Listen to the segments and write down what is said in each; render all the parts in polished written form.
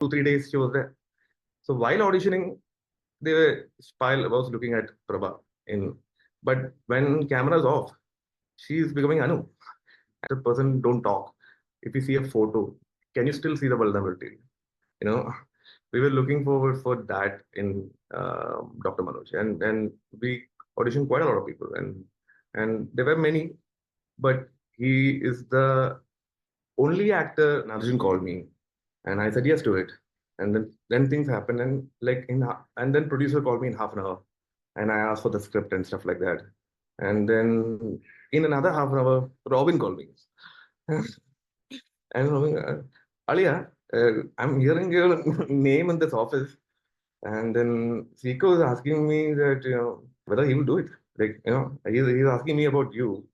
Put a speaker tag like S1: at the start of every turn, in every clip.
S1: 2 3 days she was there. So while auditioning, they were Spile was looking at Prabha in, but when camera's off, she's becoming Anu. The person don't talk. If you see a photo, can you still see the vulnerability? You know, we were looking forward for that in Dr. Manoj, and we auditioned quite a lot of people, and there were many, but he is the only actor. Narjun called me, and I said yes to it, and then things happened, and and then producer called me in half an hour, and I asked for the script and stuff like that, and then in another half an hour, Robin called me. And Alia, I'm hearing your name in this office. And then Siko is asking me that, whether he will do it. Like, he's asking me about you.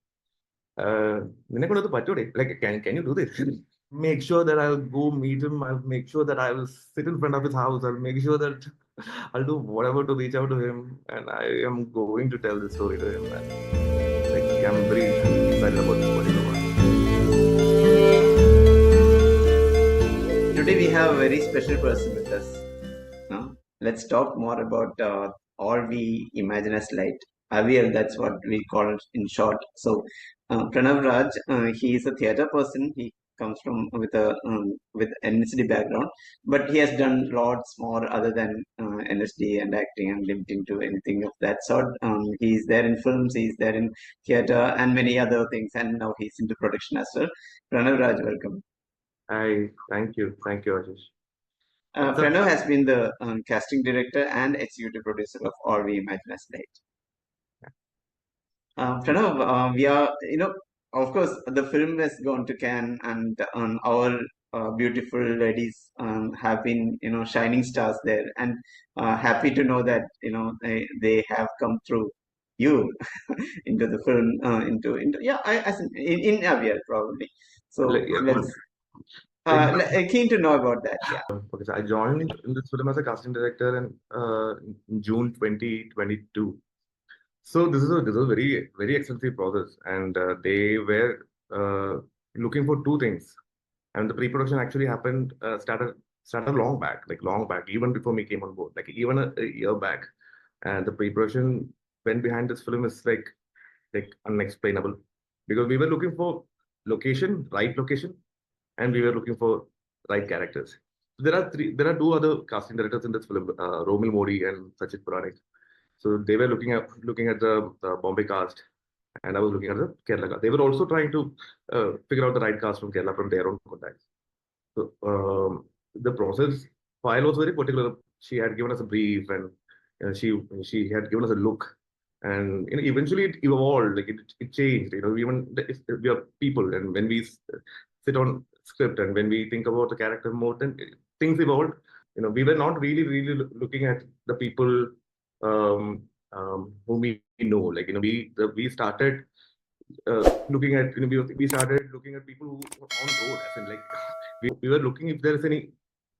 S1: നിന്നെക്കൊണ്ടത് പറ്റൂടെ? Like, can you do this? Make sure that I'll go meet him. I'll make sure that I will sit in front of his house. I'll make sure that I'll do whatever to reach out to him. And I am going to tell this story to him. And, like, I'm very excited about this particular one.
S2: Today we have a very special person with us. Let's talk more about all we imagine as light. Aviel, that's what we call it in short. So, Pranav Raj, he is a theatre person. He comes from with NSD background, but he has done lots more other than NSD and acting and limiting to anything of that sort. He's there in films, he's there in theatre and many other things, and now he's into production as well. Pranav Raj, welcome.
S1: Thank you, Ashish.
S2: Pranav has been the casting director and executive producer of All We Imagine as Light. Pranav, we are, of course, the film has gone to Cannes, and our beautiful ladies have been, shining stars there, and happy to know that, they have come through you into the film, in Avier probably. So let's. Keen to know about that. Yeah.
S1: Okay, so I joined in this film as a casting director in June 2022. So this is a very very expensive process, and they were looking for two things, and the pre-production actually happened started long back, even before me came on board, like even a year back, and the pre-production went behind this film is like unexplainable, because we were looking for right location, and we were looking for right characters. There are two other casting directors in this film, Romil Modi and Sachit Puranik. So they were looking at the Bombay cast, and I was looking at the Kerala cast. They were also trying to figure out the right cast from Kerala from their own contacts. So the process file was very particular. She had given us a brief, and she had given us a look, and eventually it evolved. Like it changed. Even we are people, and when we sit on script and when we think about the character more, then things evolved. We were not really looking at the people whom we know. Like we started looking at we started looking at people who were on road, as in like we were looking if there is any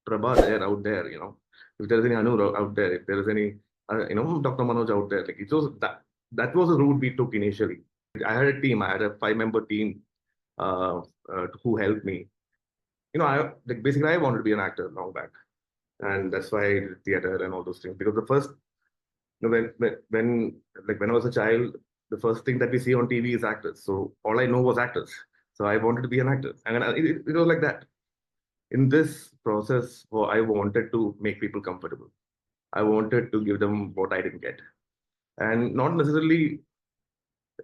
S1: Prabha there out there, if there is any Anu out there, if there is any Dr. Manoj out there. Like it was that was the route we took initially. I had a team. I had a 5-member team who helped me. Basically I wanted to be an actor long back, and that's why I did theater and all those things. Because the first, when I was a child, the first thing that we see on TV is actors. So all I know was actors. So I wanted to be an actor, and it was like that. In this process, I wanted to make people comfortable. I wanted to give them what I didn't get, and not necessarily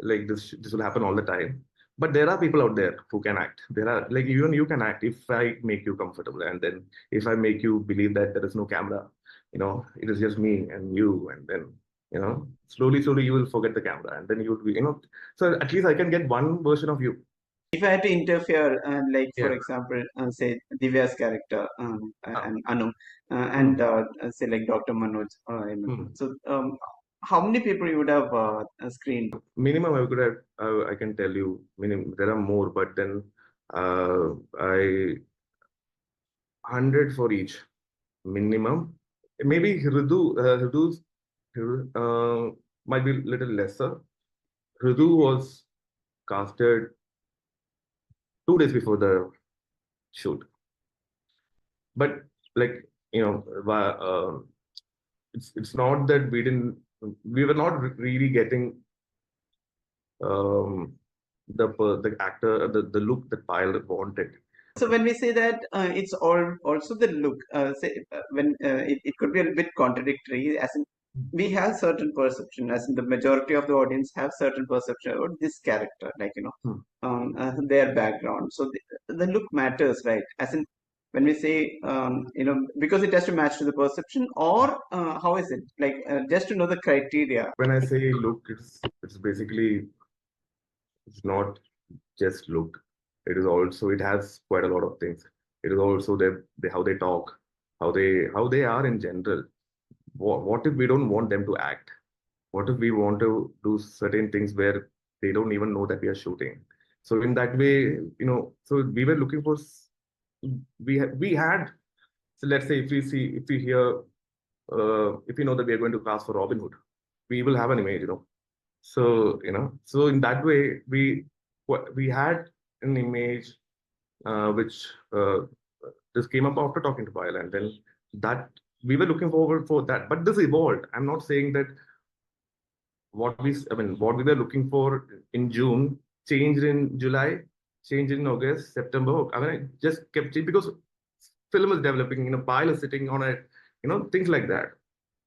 S1: like this. This will happen all the time. But there are people out there who can act. There are, like, even you can act if I make you comfortable, and then if I make you believe that there is no camera, it is just me and you, and then slowly you will forget the camera, and then you will be, so at least I can get one version of you.
S2: If I had to interfere, for example, say Divya's character and Anu, and say like Dr. Manoj, so how many people you would have screened?
S1: Minimum, I can tell you, minimum. There are more, but then I 100 for each minimum. Maybe Hridu's might be a little lesser. Hridu was casted 2 days before the shoot, but like it's not that we were not really getting um, the actor the look that Pyle wanted.
S2: So when we say that it's all also the look, when it could be a bit contradictory, as in we have certain perception, as in the majority of the audience have certain perception about this character, like
S1: Hmm.
S2: their background. So the look matters, right? As in when we say because it has to match to the perception, or how is it like just to know the criteria?
S1: When I say look, it's basically it's not just look. It has quite a lot of things. It is also how they talk, how they are in general. What if we don't want them to act? What if we want to do certain things where they don't even know that we are shooting? So in that way, so we were looking for we had so let's say if we hear if we know that we are going to cast for Robin Hood, we will have an image. So so in that way we had an image which this came up after talking to Pyle, and then that we were looking forward for that. But this evolved. I'm not saying that what we were looking for in June changed in July, changed in August, September. I mean, I just kept changing because film is developing. Pyle is sitting on it. Things like that.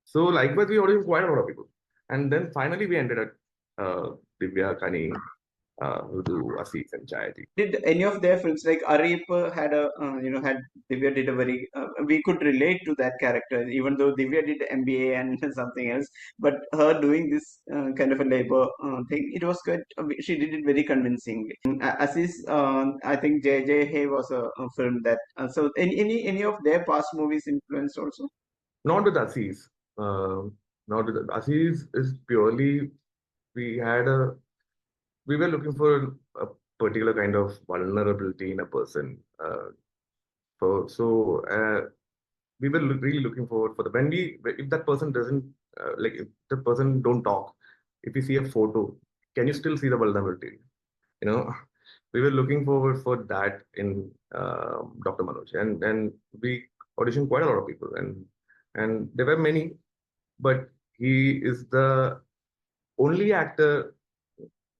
S1: So likewise, we auditioned quite a lot of people, and then finally we ended at Divya, Kani, Hudu, Asif, and Jayati.
S2: Did any of their films like Arif had a had Divya did a very we could relate to that character even though Divya did MBA and something else, but her doing this kind of a labor thing, it was good. She did it very convincingly. Aziz, I think JJ Hay was a film that so any of their past movies influenced also.
S1: Not with Aziz. Not with Aziz is purely we had a we were looking for a particular kind of vulnerability in a person. We were really looking forward for the when we if that person doesn't like if the person don't talk, if you see a photo, can you still see the vulnerability? You know, we were looking forward for that in Dr. Manoj, and we auditioned quite a lot of people, and there were many, but he is the only actor.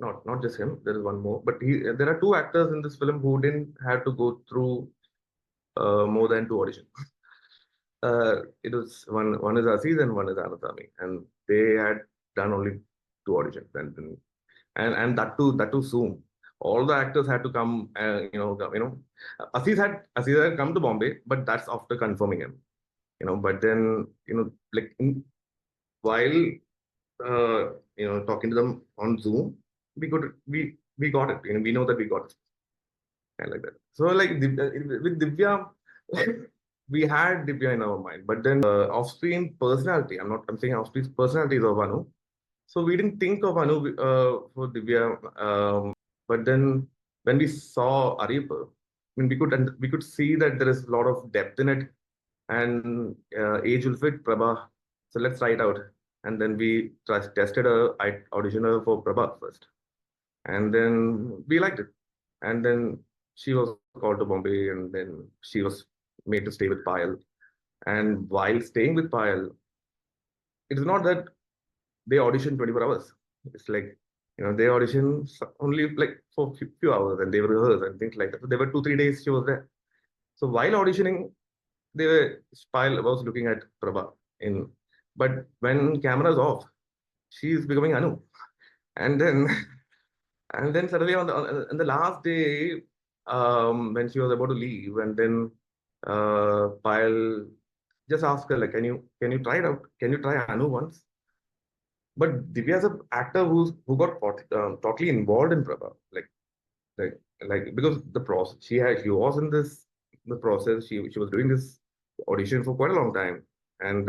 S1: Not just him. There is one more, but there are two actors in this film who didn't have to go through more than two auditions. It was one is Aziz and one is Anatami, and they had done only two auditions, and that too Zoom. All the actors had to come, Aziz had come to Bombay, but that's after confirming him, But then like while talking to them on Zoom, we got it. We know that we got it, kind of like that. So like with Divya, we had Divya in our mind, but then off-screen personality. I'm saying off-screen personality is of Anu. So we didn't think of Anu for Divya. But then when we saw Arif, I mean, we could see that there is a lot of depth in it, and age will fit Prabha. So let's try it out. And then we tested I auditioned her for Prabha first, and then we liked it. And then she was called to Bombay, and then she was made to stay with Payal. And while staying with Payal, it is not that they audition 24 hours. It's like, they audition only like for few hours and they were rehearsed and things like that. So there were 2 3 days she was there. So while auditioning, they were Payal was looking at Prabha in, but when camera's off, she's becoming Anu. And then and then suddenly on the last day, when she was about to leave, and then Payal just asked her like, can you try it out? Can you try Anu once? But Divya is an actor who got totally involved in Prabha, like because the process she was in the process. She was doing this audition for quite a long time, and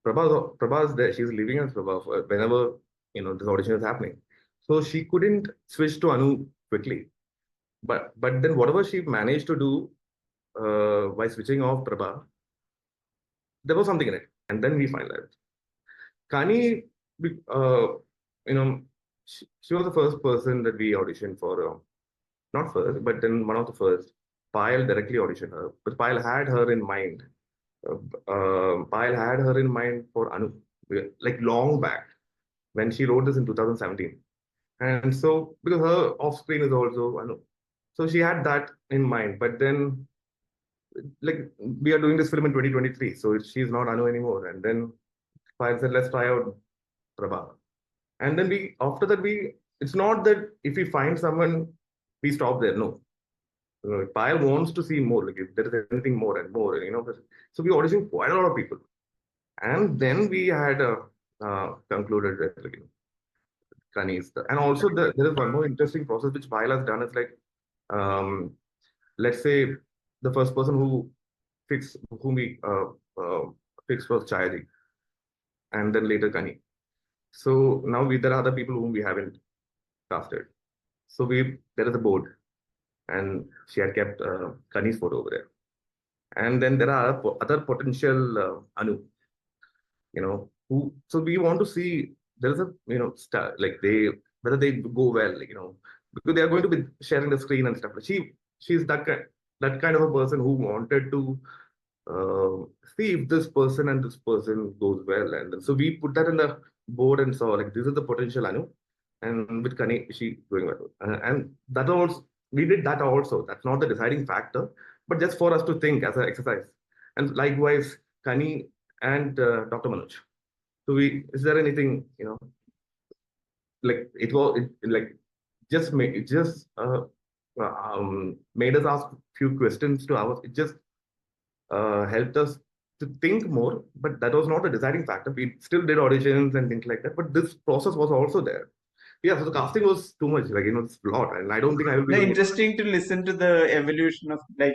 S1: Prabha's there. She's living as Prabha whenever this audition is happening. So she couldn't switch to Anu quickly. But then whatever she managed to do by switching off Prabha, there was something in it. And then we finalized. Kani, uh, you know, she was the first person that we auditioned for. Not first, but then one of the first. Payal directly auditioned her, but Payal had her in mind. Payal had her in mind for Anu, like long back when she wrote this in 2017. And so, because her off screen is also Anu, so she had that in mind. But then, like, we are doing this film in 2023, so she's not Anu anymore. And then Payal said, let's try out Prabha. And then after that, it's not that if we find someone, we stop there. No. Payal wants to see more, like if there is anything more and more, So we auditioned quite a lot of people. And then we had concluded that, like, Kanis. And also, there is one more interesting process which Payal has done. Is like, um, let's say, the first person whom we fixed was Chayaji, and then later Kani. So now there are other people whom we haven't casted. So there is a board, and she had kept Kani's photo over there. And then there are other potential Anu, so we want to see there is a, star, like whether they go well, like, because they are going to be sharing the screen and stuff. She's that kind of a person who wanted to see if this person and this person goes well. And so we put that in the board and saw, like, this is the potential Anu. And with Kani, she going well. And that also, we did that also. That's not the deciding factor, but just for us to think as an exercise. And likewise, Kani and Dr. Manoj. So is there anything, like like made us ask few questions to ours. It just helped us to think more, but that was not a deciding factor. We still did auditions and things like that, but this process was also there. Yeah, so the casting was too much, like, it's a lot, and I don't think I will be
S2: No,
S1: doing it.
S2: interesting to listen to the evolution of, like,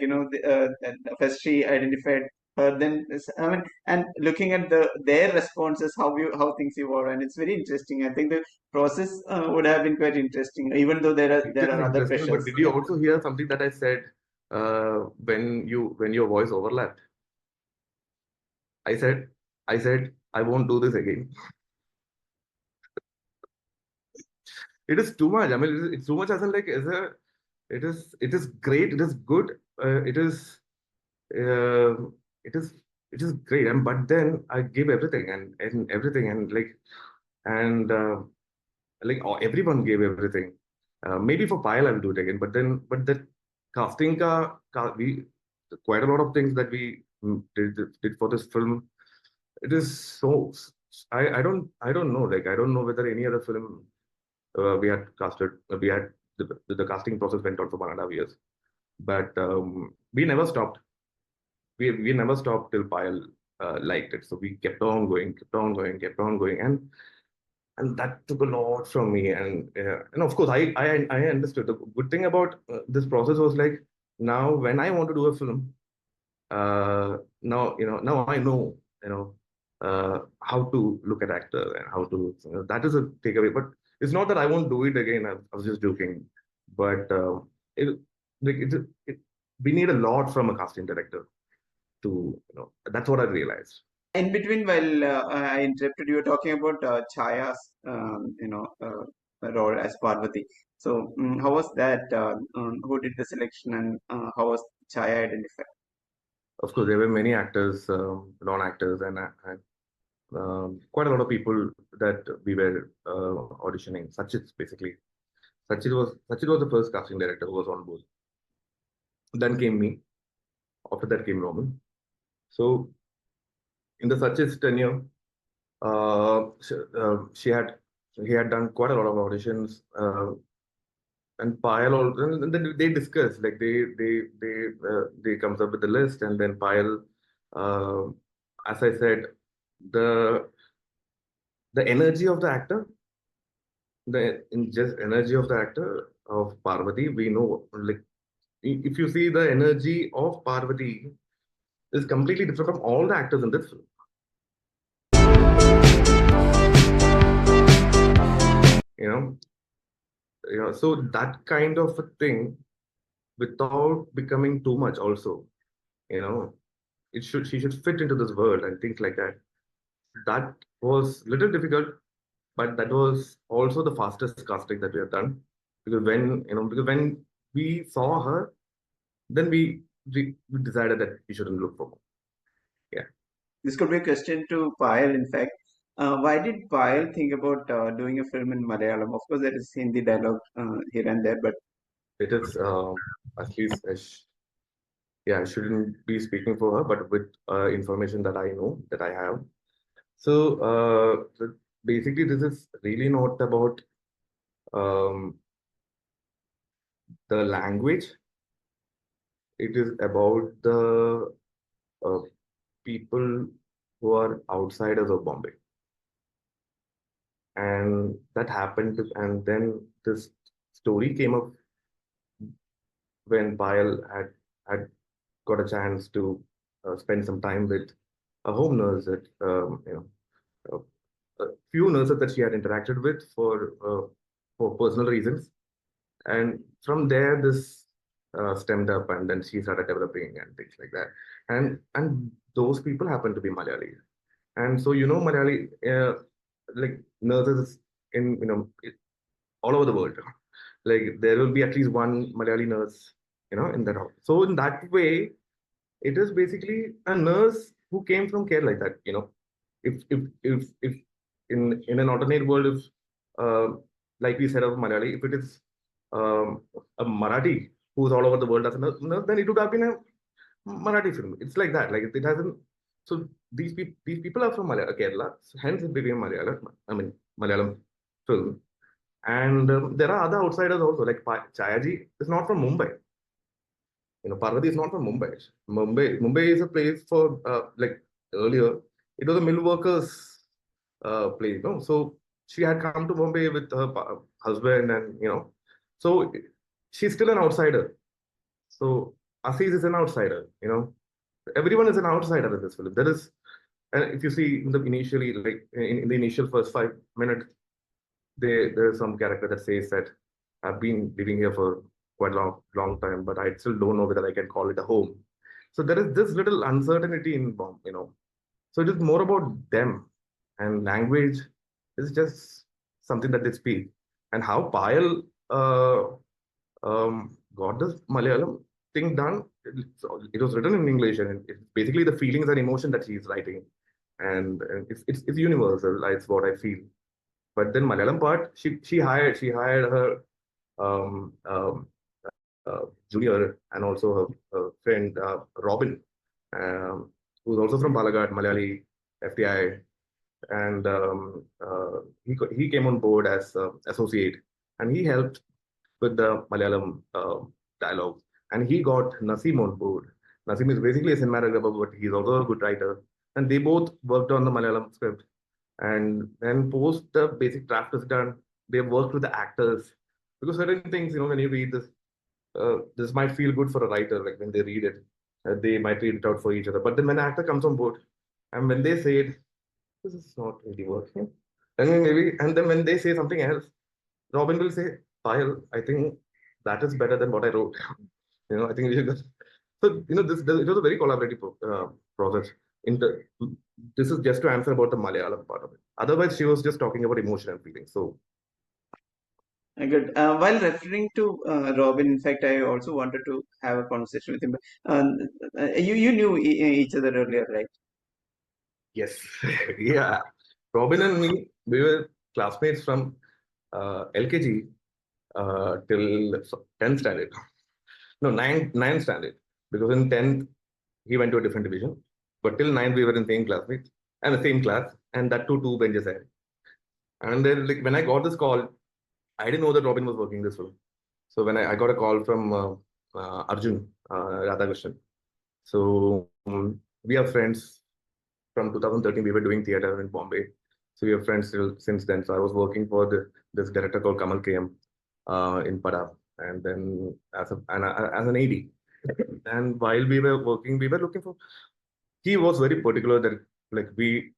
S2: first she identified her, then I mean, and looking at their responses, how things evolve, and it's very interesting. I think the process would have been quite interesting, even though
S1: It
S2: there
S1: is
S2: are other
S1: interesting, but
S2: pressures.
S1: did you also hear something that I said when your voice overlapped? I said, I won't do this again. It is too much. I mean, it's too much as in, like, it is great. It is good. Uh, it is, it is great. And but then I give everything and everything and everyone gave everything. Maybe for Payal I'll do it again. But the casting we quite a lot of things that we did for this film. It is so, I don't know, like, I don't know whether any other film we had casted. We had the casting process went on for 1.5 years, but we never stopped. We never stopped till Payal liked it. So we kept on going, kept on going, kept on going, and that took a lot from me. And of course, I understood. The good thing about this process was, like, now when I want to do a film, now I know, how to look at actor and how to, that is a takeaway. But it's not that I won't do it again. I was just joking, but it, like it, we need a lot from a casting director to, that's what I realized.
S2: In between, while I interrupted, you were talking about Chaya's, role as Parvati. So, how was that? Who did the selection, and how was Chaya identified?
S1: Of course, there were many actors, non-actors, and quite a lot of people that we were auditioning. Sachit, basically. Sachit was the first casting director who was on board. Then came me. After that came Roman. So in the Sachit's tenure, she had he had done quite a lot of auditions. And Payal also, and then they discuss, like, they comes up with the list, and then Payal, uh, as I said, the the energy of the actor, just energy of the actor of Parvati, we know, like, if you see the energy of Parvati is completely different from all the actors in this film. You know, so that kind of a thing without becoming too much also, you know, she should fit into this world and things like that. That was little difficult, but that was also the fastest casting that we have done. Because when we saw her, then we decided that we shouldn't look for more. Yeah.
S2: This could be a question to Payal, in fact. Why did Payal think about doing a film in Malayalam? Of course, there is Hindi dialogue here and there, but
S1: It is at least yeah, I shouldn't be speaking for her, but with information that I know that I have. So basically, this is really not about um, the language. It is about the uh, people who are outsiders of Bombay, and that happened. And then this story came up when Payal had got a chance to spend some time with a home nurse that a few nurses that she had interacted with for personal reasons, and from there this stemmed up, and then she started developing and things like that, and those people happen to be Malayali, and so Malayali like nurses in all over the world, like there will be at least one Malayali nurse in that house. So in that way, it is basically a nurse who came from care like that. If in an alternate world, if uh, like we said of Malayali, if it is a Marathi who's all over the world as a nurse, then it would have been a Marathi film. It's like that. Like it hasn't. So these people are from Kerala, so hence it became Malayalam. I mean Malayalam film. And there are other outsiders also. Like Chayaji is not from Mumbai. Parvati is not from Mumbai. Mumbai is a place for like earlier. It was a mill workers place. So she had come to Bombay with her husband, and so she's still an outsider. So Aziz is an outsider. Everyone is an outsider in this film. There is, and if you see initially, like in the initial first 5 minutes, there's some character that says that I've been living here for quite a long time, but I still don't know whether I can call it a home. So there is this little uncertainty in Bomb. So it is more about them, and language is just something that they speak, and how Payal got this Malayalam thing done. It was written in English, and it's basically the feelings and emotion that she's writing, and it's universal. It's what I feel. But then Malayalam part, she hired her um, um, junior and also her friend Robin, who's also from Balaghat, Malayali, FTI, and he came on board as associate, and he helped with the Malayalam dialogue, and he got Naseem on board. Naseem is basically a cinematographer, but he's also a good writer, and they both worked on the Malayalam script. And then post the basic draft is done, they worked with the actors, because certain things, when you read this might feel good for a writer, like when they read it, they might read it out for each other. But then when the actor comes on board, and when they say it, this is not really working. And then when they say something else, Robin will say, Payal, I think that is better than what I wrote. I think we should just. So, it was a very collaborative process. This is just to answer about the Malayalam part of it. Otherwise, she was just talking about emotion and feelings. So,
S2: good. While referring to Robin, in fact, I also wanted to have a conversation with him. You knew each other earlier, right?
S1: yes, yeah. Robin and me, we were classmates from LKG till 10th standard. No, 9th standard. Because in 10th, he went to a different division. But till 9th, we were in same classmates and the same class, and that too, two benches ahead. And then, like, when I got this call, I didn't know that Robin was working this film. So when I got a call from Arjun Radhakrishnan. So we are friends from 2013. We were doing theater in Bombay. So we are friends still since then. So I was working for this director called Kamal KM in Pada, and then as an AD. And while we were working, we were looking for. He was very particular that like we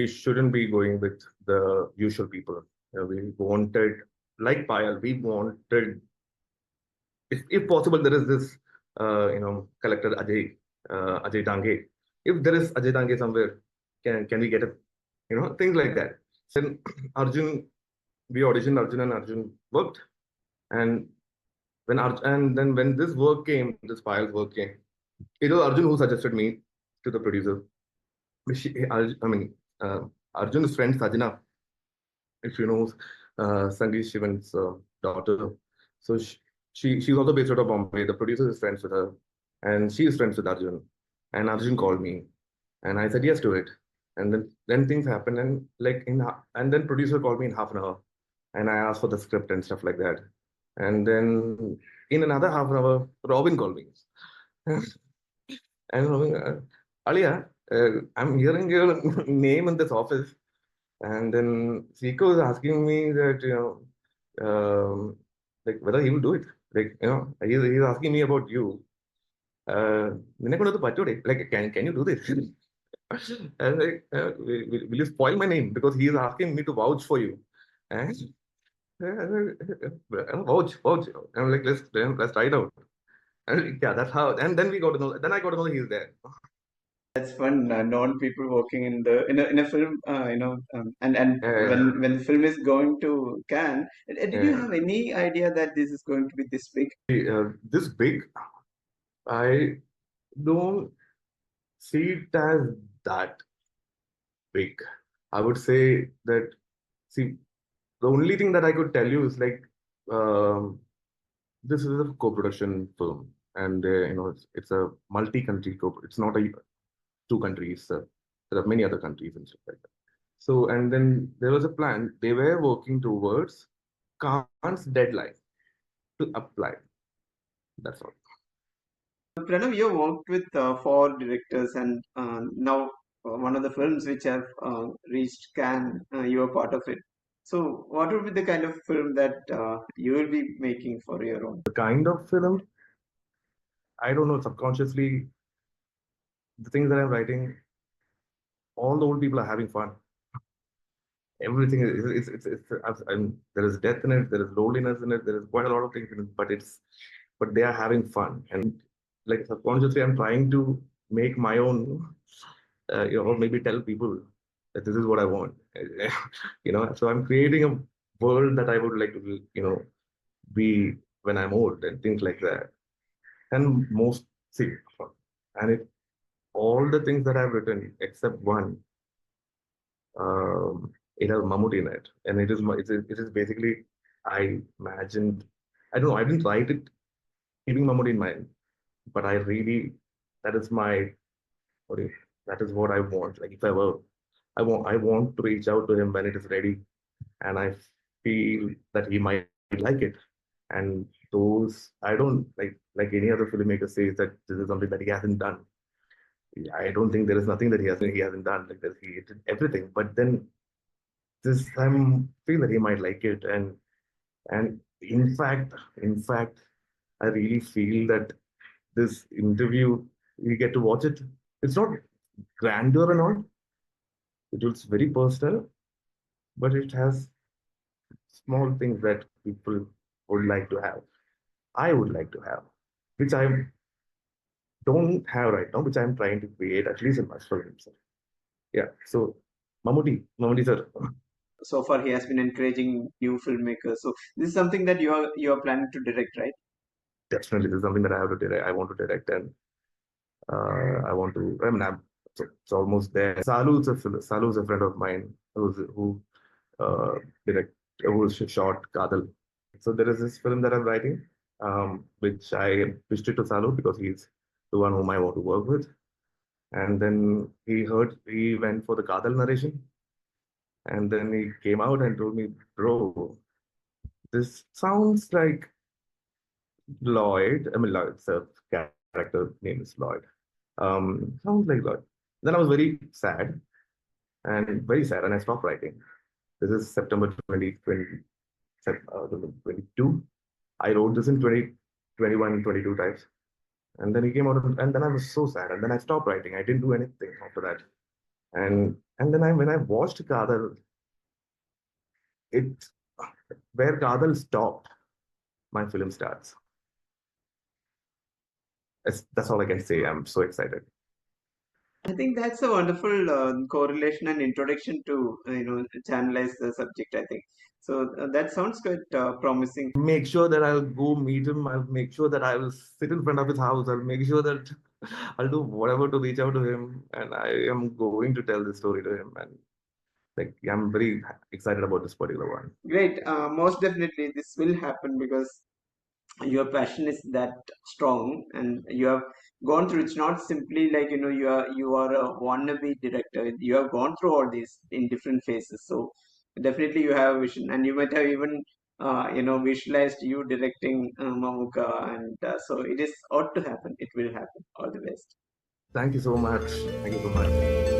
S1: shouldn't be going with the usual people. We wanted, like Payal, we wanted, if possible, there is this, collector Ajay Dange. If there is Ajay Dange somewhere, can we get it? Things like that. Then Arjun, we auditioned Arjun, and Arjun worked. And and then when this work came, this Payal's work came, it was Arjun who suggested me to the producer. I mean, Arjun's friend Sajina, if you know, Sangeet Shivan's daughter. So she's also based out of Bombay. The producer is friends with her, and she is friends with Arjun. And Arjun called me, and I said yes to it. And then things happened, and and then producer called me in half an hour, and I asked for the script and stuff like that. And then in another half an hour, Robin called me, and Robin, Alia, I'm hearing your name in this office. And then Zico is asking me that, like whether he will do it. Like, he's asking me about you. നിന്നെ കൊണ്ടത് പറ്റൂടെ? Like, can you do this? And like, will you spoil my name? Because he is asking me to vouch for you. And vouch. I'm like, let's try it out. And yeah, that's how. And then we got to know. Then I got to know he's there.
S2: That's fun. Known people working in a film, and
S1: Yeah,
S2: when the film is going to Cannes, did you
S1: yeah.
S2: have any idea that this is going to be this big?
S1: This big, I don't see it as that big. I would say that, see, the only thing that I could tell you is like, um, this is a co-production film, and it's a multi-country co. It's not a two countries. There are many other countries and stuff like that. So, and then there was a plan. They were working towards Khan's deadline to apply. That's all.
S2: Pranav, you worked with four directors, and now one of the films which have reached Cannes, you are part of it. So, what would be the kind of film that you will be making for your own?
S1: The kind of film, I don't know, subconsciously, the things that I'm writing, all the old people are having fun. Everything is and there is death in it, there is loneliness in it, there is quite a lot of things in it, but they are having fun. And like subconsciously, I'm trying to make my own, or maybe tell people that this is what I want. So I'm creating a world that I would like to, be when I'm old and things like that. And most, see, and all the things that I've written except one, it has Mammootty in it, and it is basically, I imagined, I don't know, I didn't write it keeping Mammootty in mind, but I really, that is my, what is, that is what I want. Like if I were, I want to reach out to him when it is ready, and I feel that he might like it. And those, I don't like any other filmmaker says that this is something that he hasn't done. I don't think there is nothing that he hasn't done. Like that he did everything, but then this time feel that he might like it, and in fact, I really feel that this interview, you get to watch it. It's not grandeur and all. It was very personal, but it has small things that people would like to have. I would like to have, which I don't have right now, which I'm trying to create at least in my films. Yeah. So Mammootty sir.
S2: So far, he has been encouraging new filmmakers. So this is something that you are planning to direct, right?
S1: Definitely, this is something that I have to direct. I want to direct, and I want to. I mean, it's almost there. Salu's a friend of mine uh, direct who shot Kadal. So there is this film that I'm writing, which I pitched it to Salu because he's the one whom I want to work with. And then he went for the Kadal narration, and then he came out and told me, "Bro, this sounds like Lloyd." I mean, Lloyd's character name is Lloyd. Sounds like Lloyd. Then I was very sad, and I stopped writing. This is September 2020, 22. I wrote this in 2021, 22 times. And then he came out, and then I was so sad. And then I stopped writing. I didn't do anything after that. And then when I watched Kadal, it where Kadal stopped, my film starts. That's all I can say. I'm so excited.
S2: I think that's a wonderful correlation and introduction to channelize the subject. I think so. That sounds quite promising.
S1: Make sure that I'll go meet him. I'll make sure that I will sit in front of his house. I'll make sure that I'll do whatever to reach out to him, and I am going to tell this story to him. And like, I'm very excited about this particular one.
S2: Great. Most definitely, this will happen because your passion is that strong, and you have gone through. It's not simply like you are a wannabe director. You have gone through all these in different phases. So definitely, you have a vision, and you might have even visualized you directing Mamuka, and so it is ought to happen. It will happen. All the best.
S1: Thank you so much. Thank you so much.